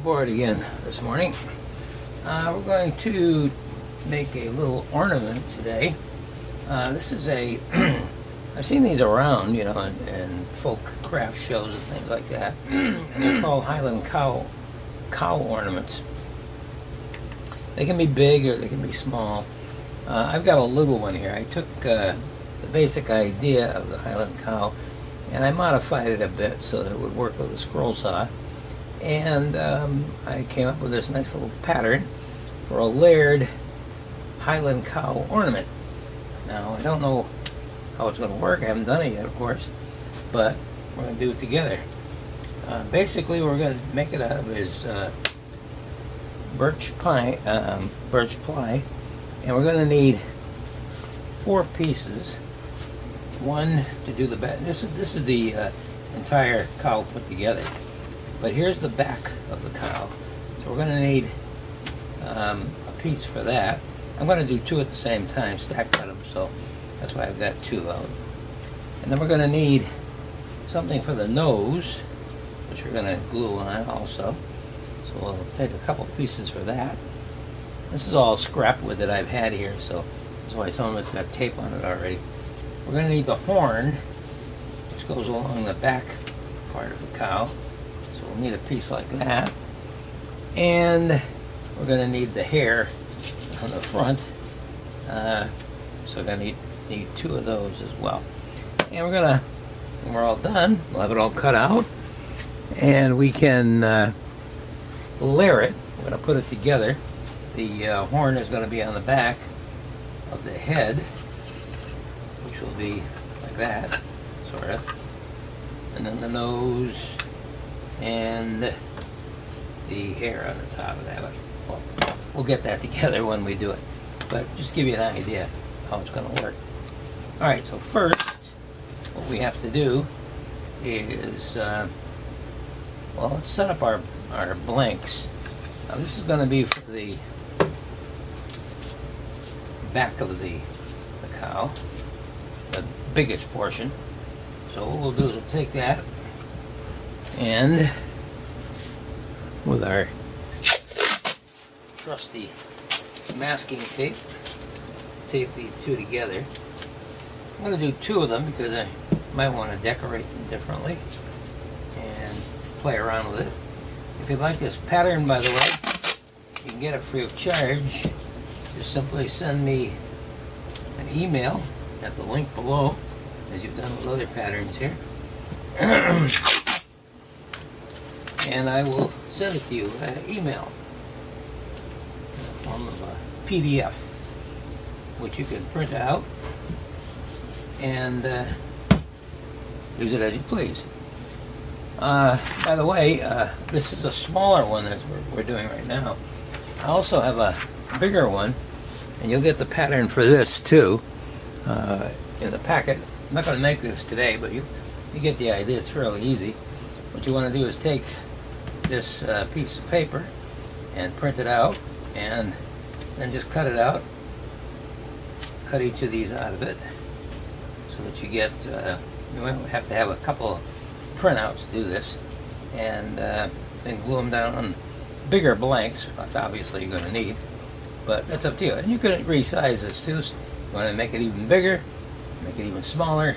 board again this morning. We're going to make a little ornament today. This is a, I've seen these around, you know, in folk craft shows and things like that. And they're called Highland cow ornaments. They can be big or they can be small. I've got a little one here. I took the basic idea of the Highland cow and I modified it a bit so that it would work with a scroll saw. And I came up with this nice little pattern for a layered Highland cow ornament. Now, I don't know how it's going to work. I haven't done it yet, of course, but we're going to do it together. Basically, we're going to make it out of his birch ply, and we're going to need 4 pieces. One to do the back. This is the entire cow put together. But here's the back of the cow. So we're going to need a piece for that. I'm going to do 2 at the same time, stack cut them, so that's why I've got 2 out. And then we're going to need something for the nose, which we're going to glue on also. So we'll take a couple pieces for that. This is all scrap wood that I've had here, so that's why some of it's got tape on it already. We're going to need the horn, which goes along the back part of the cow. So we'll need a piece like that. And we're going to need the hair on the front. So we're going to need 2 of those as well. And when we're all done, we'll have it all cut out. And we can layer it. We're going to put it together. The horn is going to be on the back of the head, which will be like that, sort of. And then the nose and the hair on the top of that. Well, we'll get that together when we do it. But just give you an idea how it's going to work. Alright, so first, what we have to do is, well, let's set up our blanks. Now this is going to be for the back of the cow, the biggest portion. So what we'll do is we'll take that and with our trusty masking tape, tape these 2 together. I'm going to do 2 of them because I might want to decorate them differently and play around with it. If you'd like this pattern, by the way, you can get it free of charge. Just simply send me an email at the link below, as you've done with other patterns here. And I will send it to you via email in the form of a PDF, which you can print out and use it as you please. By the way, this is a smaller one that we're doing right now. I also have a bigger one, and you'll get the pattern for this too in the packet. I'm not going to make this today, but you get the idea. It's fairly easy. What you want to do is take this piece of paper and print it out, and then just cut it out. Cut each of these out of it so that you get, you might have to have a couple of printouts to do this, and then glue them down on bigger blanks, which obviously you're going to need, but that's up to you. And you can resize this too. So you want to make it even bigger, make it even smaller,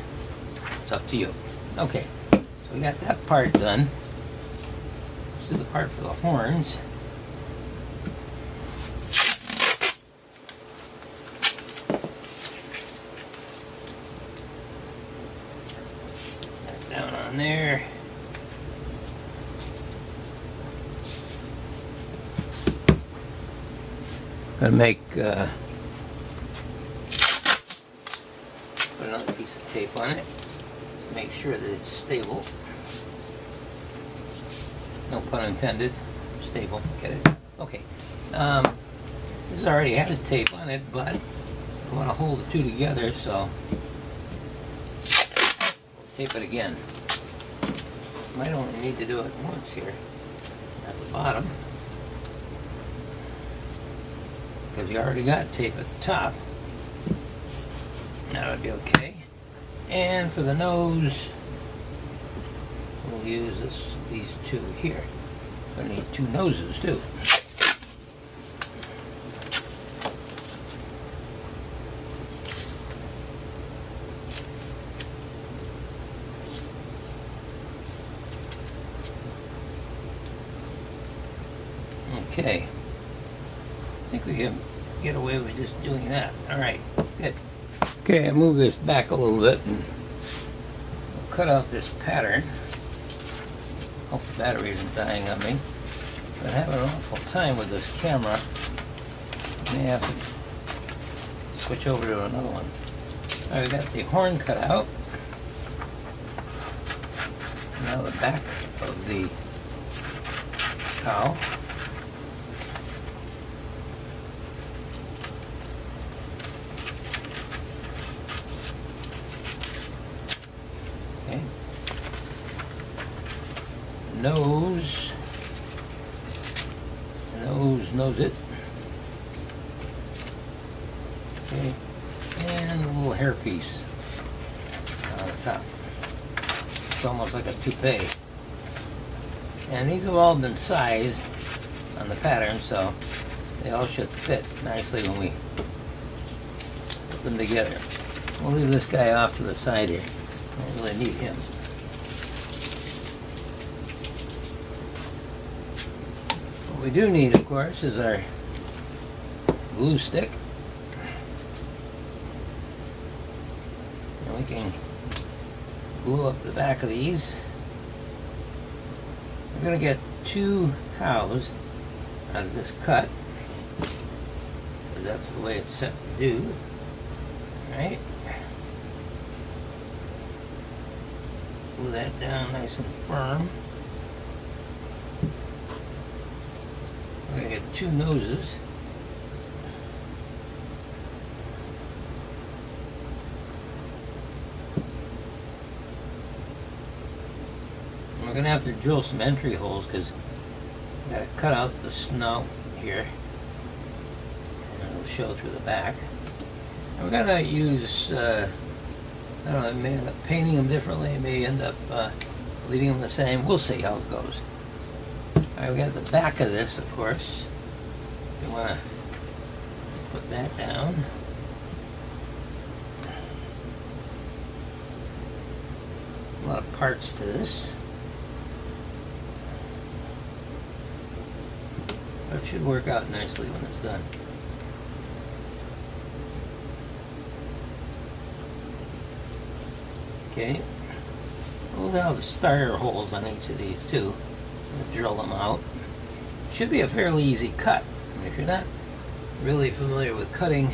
it's up to you. Okay, so we got that part done. Let's do the part for the horns. That down on there. Gonna make put another piece of tape on it to make sure that it's stable. No pun intended. Stable. Get it? Okay. This already has tape on it, but I want to hold the 2 together, so we'll tape it again. Might only need to do it once here at the bottom, because you already got tape at the top. That would be okay. And for the nose, we'll use these 2 here. Gonna need 2 noses too. Okay. I think we can get away with just doing that. Alright, good. Okay, I move this back a little bit and we'll cut out this pattern. Hope the battery isn't dying on me. I'm having an awful time with this camera. I may have to switch over to another one. Alright, we got the horn cut out. Now the back of the cow. Okay. Nose. Nose it. Okay. And a little hairpiece on the top. It's almost like a toupee. And these have all been sized on the pattern, so they all should fit nicely when we put them together. We'll leave this guy off to the side here. Don't really need him. What we do need, of course, is our glue stick. And we can glue up the back of these. We're going to get 2 cows out of this cut, because that's the way it's set to do. Alright. Glue that down nice and firm. We're going to get 2 noses. And we're going to have to drill some entry holes because we've got to cut out the snout here. And it'll show through the back. And we're going to use I don't know, it may end up painting them differently, it may end up leaving them the same. We'll see how it goes. Alright, we got the back of this, of course. You want to put that down. A lot of parts to this. But it should work out nicely when it's done. Okay, we'll have the starter holes on each of these too. We'll drill them out. Should be a fairly easy cut. I mean, if you're not really familiar with cutting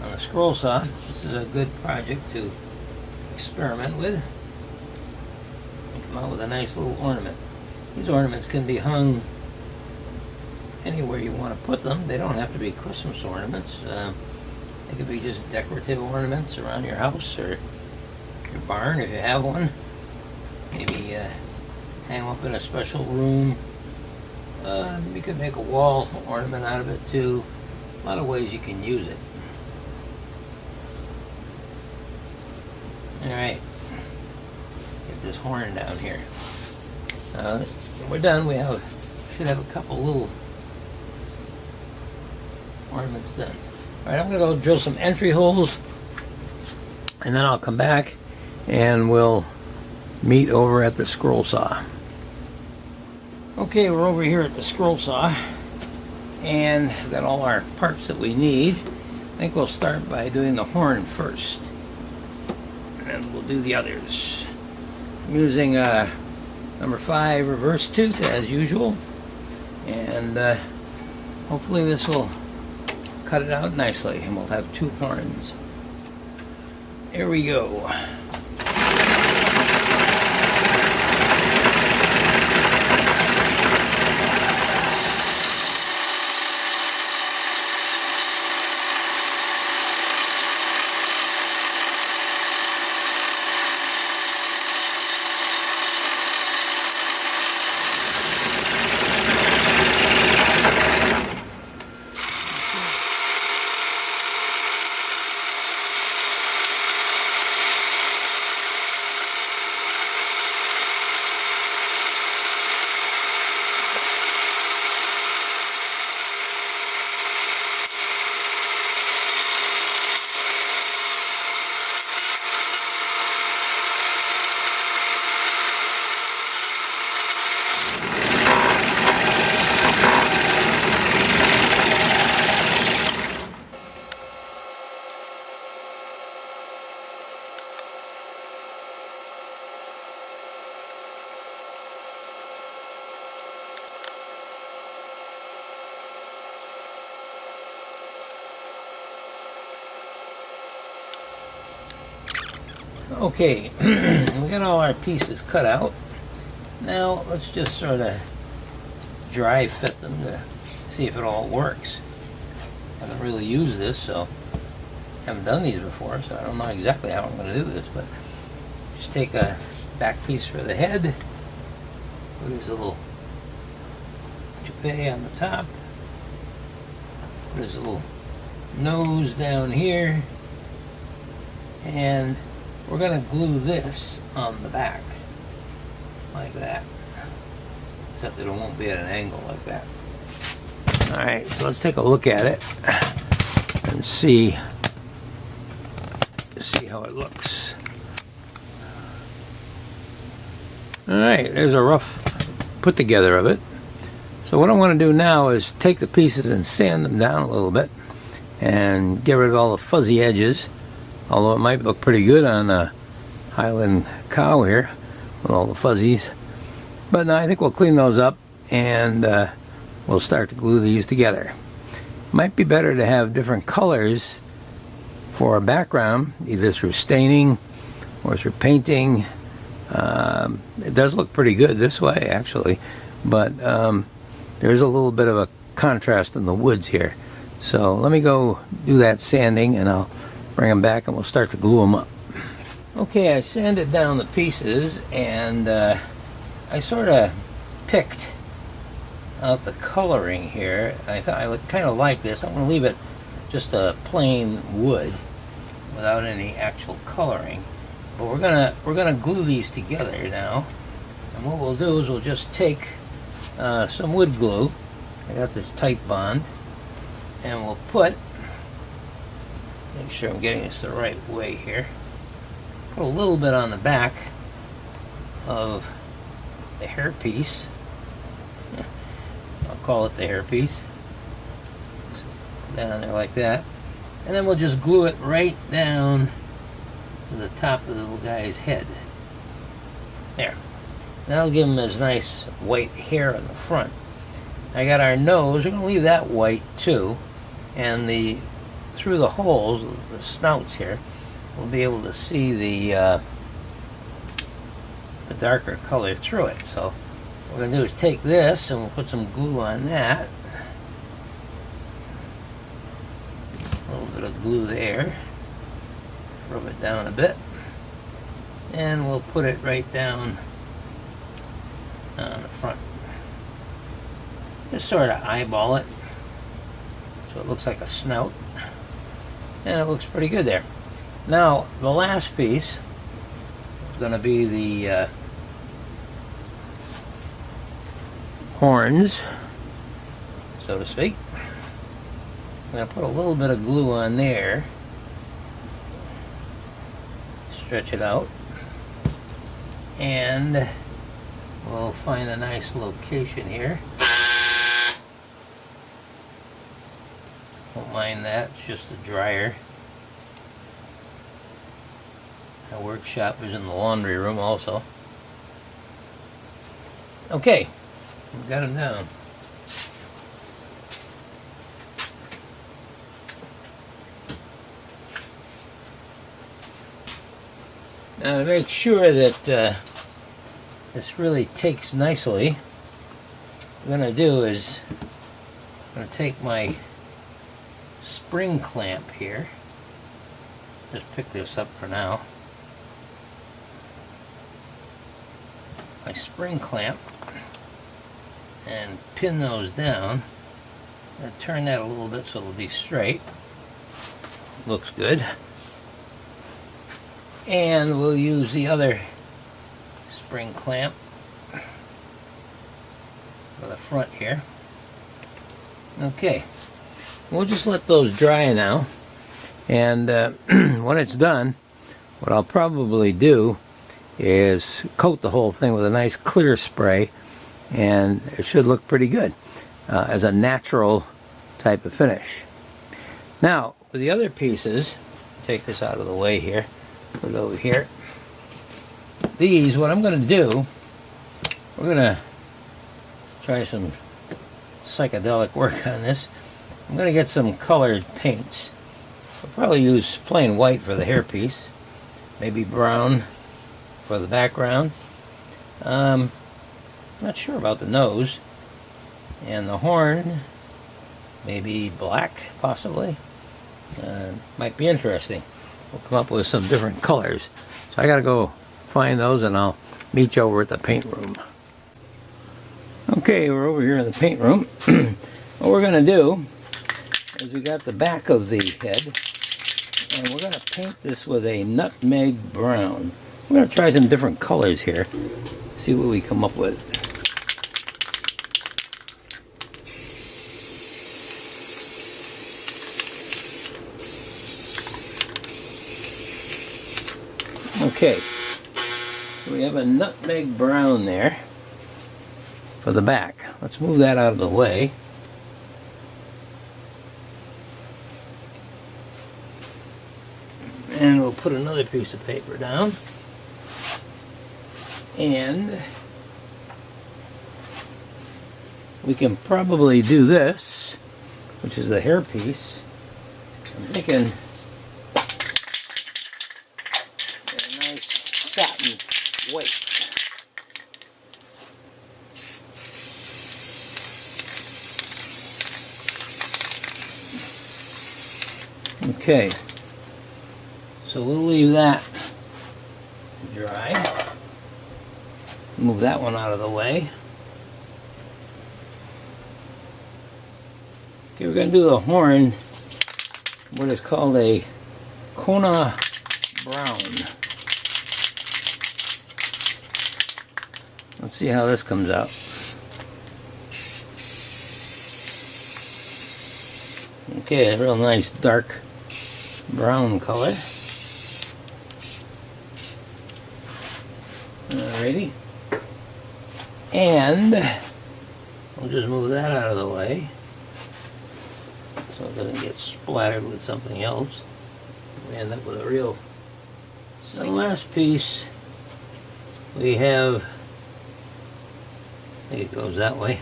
on a scroll saw, this is a good project to experiment with and come out with a nice little ornament. These ornaments can be hung anywhere you want to put them. They don't have to be Christmas ornaments. They could be just decorative ornaments around your house or your barn if you have one. Maybe hang them up in a special room. You could make a wall ornament out of it too. A lot of ways you can use it. Alright, get this horn down here. When we're done, we should have a couple little ornaments done. Alright, I'm going to go drill some entry holes and then I'll come back and we'll meet over at the scroll saw. Okay, we're over here at the scroll saw and we've got all our parts that we need. I think we'll start by doing the horn first and then we'll do the others. I'm using number 5 reverse tooth as usual, and hopefully this will cut it out nicely and we'll have 2 horns. Here we go. Okay, we got all our pieces cut out. Now let's just sort of dry fit them to see if it all works. I haven't really used this, so I haven't done these before, so I don't know exactly how I'm going to do this, but just take a back piece for the head, put his little toupee on the top, put his little nose down here, and we're going to glue this on the back like that, except that it won't be at an angle like that. Alright, so let's take a look at it and see how it looks. Alright, there's a rough put together of it. So what I'm going to do now is take the pieces and sand them down a little bit and get rid of all the fuzzy edges, although it might look pretty good on a Highland cow here with all the fuzzies. But no, I think we'll clean those up and we'll start to glue these together. Might be better to have different colors for a background, either through staining or through painting. It does look pretty good this way, actually, but there's a little bit of a contrast in the woods here. So let me go do that sanding and I'll bring them back and we'll start to glue them up. Okay, I sanded down the pieces and I sort of picked out the coloring here. I thought I would kind of like this. I'm going to leave it just a plain wood without any actual coloring. But we're gonna glue these together now. And what we'll do is we'll just take some wood glue. I got this tight bond, and we'll put. Make sure I'm getting this the right way here. Put a little bit on the back of the hairpiece. I'll call it the hairpiece. Down there like that. And then we'll just glue it right down to the top of the little guy's head. There. That'll give him his nice white hair in the front. I got our nose. We're going to leave that white too. And through the holes, the snouts here, we'll be able to see the darker color through it. So what we're going to do is take this and we'll put some glue on that. A little bit of glue there. Rub it down a bit. And we'll put it right down on the front. Just sort of eyeball it so it looks like a snout. And it looks pretty good there. Now, the last piece is going to be the horns, so to speak. I'm going to put a little bit of glue on there. Stretch it out. And we'll find a nice location here. Won't mind that, it's just a dryer. My workshop is in the laundry room also. Okay, we've got them down. Now to make sure that this really takes nicely, what I'm going to do is I'm going to take my spring clamp here. Just pick this up for now. My spring clamp and pin those down. I'm going to turn that a little bit so it'll be straight. Looks good. And we'll use the other spring clamp for the front here. Okay, we'll just let those dry now, and when it's done, what I'll probably do is coat the whole thing with a nice clear spray, and it should look pretty good as a natural type of finish. Now, with the other pieces, take this out of the way here. Put it over here. These, what I'm going to do, we're going to try some psychedelic work on this. I'm going to get some colored paints. I'll probably use plain white for the hairpiece. maybe brown for the background. Not sure about the nose. And the horn, maybe black, possibly. Might be interesting. We'll come up with some different colors. So I gotta go find those and I'll meet you over at the paint room. Okay, we're over here in the paint room. What we're gonna do is we got the back of the head and we're gonna paint this with a nutmeg brown. We're gonna try some different colors here. See what we come up with. Okay, so we have a nutmeg brown there for the back. Let's move that out of the way. And we'll put another piece of paper down. And we can probably do this, which is the hair piece. I'm thinking satin white. Okay, so we'll leave that dry. Move that one out of the way. Okay, we're going to do the horn, what is called a Kona brown. Let's see how this comes out. Okay, a real nice dark brown color. Alrighty. And we'll just move that out of the way so it doesn't get splattered with something else. We end up with a real... So the last piece we have... I think it goes that way.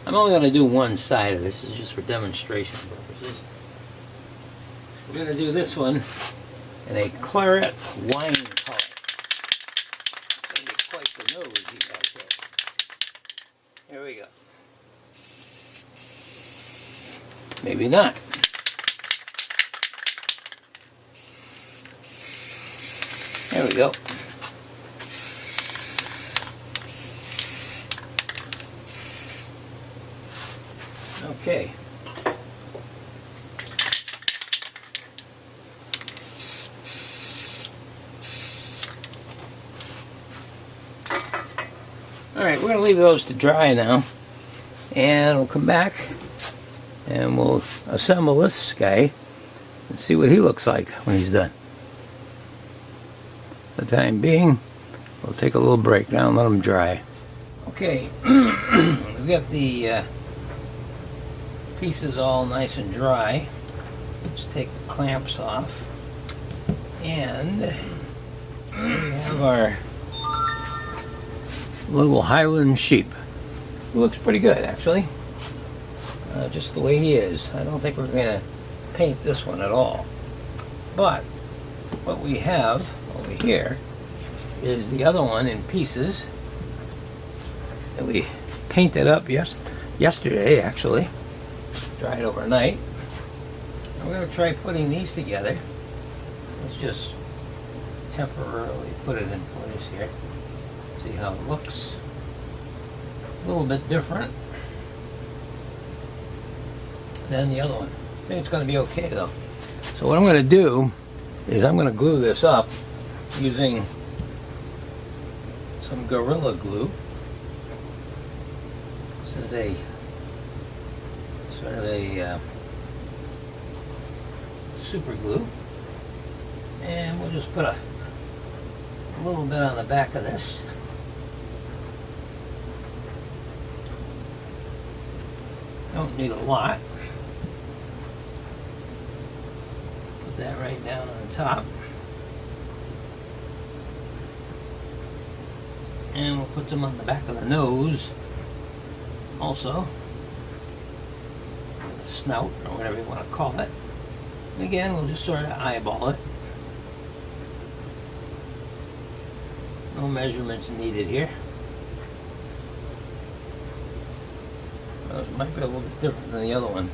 I'm only going to do one side of this. This is just for demonstration purposes. We're going to do this one in a claret wine color. It's going to be quite the nose you guys have. Here we go. Maybe not. There we go. Okay. Alright, we're going to leave those to dry now. And we'll come back and we'll assemble this guy and see what he looks like when he's done. For the time being, we'll take a little break now and let them dry. Okay, we've got the pieces all nice and dry. Let's take the clamps off. And we have our little Highland sheep. He looks pretty good, actually. Just the way he is. I don't think we're going to paint this one at all. But what we have over here is the other one in pieces that we painted up yesterday, actually. Dried overnight. And we're going to try putting these together. Let's just temporarily put it in place here. See how it looks. A little bit different than the other one. I think it's going to be okay though. So what I'm going to do is I'm going to glue this up using some Gorilla Glue. This is a sort of a super glue, and we'll just put a little bit on the back of this. Don't need a lot. Put that right down on the top. And we'll put some on the back of the nose also. The snout, or whatever you want to call it. And again, we'll just sort of eyeball it. No measurements needed here. Well, it might be a little bit different than the other one.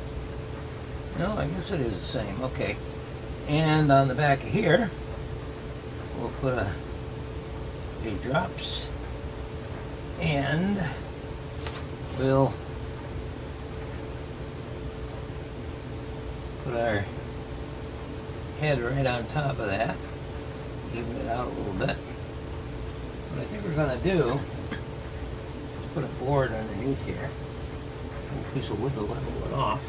No, I guess it is the same. Okay. And on the back of here, we'll put a few drops, and we'll put our head right on top of that, even it out a little bit. What I think we're going to do is put a board underneath here, a piece of wood to level it off.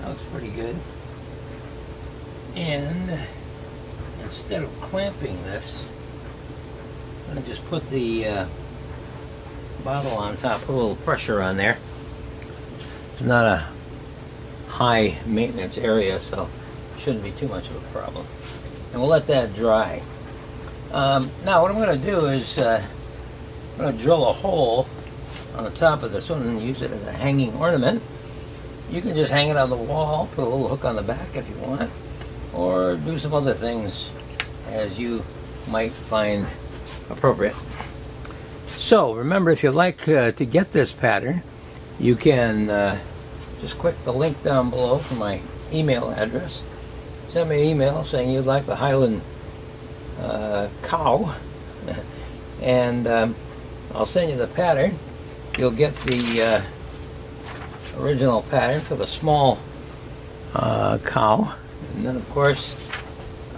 That looks pretty good. And instead of clamping this, I'm going to just put the bottle on top, put a little pressure on there. It's not a high maintenance area, so it shouldn't be too much of a problem. And we'll let that dry. Now what I'm going to do is I'm going to drill a hole on the top of this one and use it as a hanging ornament. You can just hang it on the wall, put a little hook on the back if you want, or do some other things as you might find appropriate. So remember, if you'd like to get this pattern, you can just click the link down below for my email address. Send me an email saying you'd like the Highland cow, and I'll send you the pattern. You'll get the original pattern for the small cow, and then of course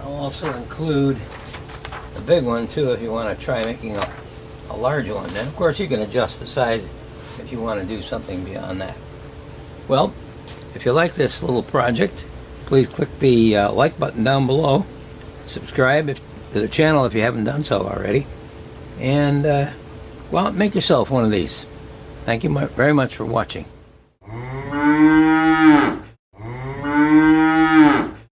I'll also include the big one too if you want to try making a large one. And of course you can adjust the size if you want to do something beyond that. Well, if you like this little project, please click the like button down below, subscribe to the channel if you haven't done so already, and well, make yourself one of these. Thank you very much for watching.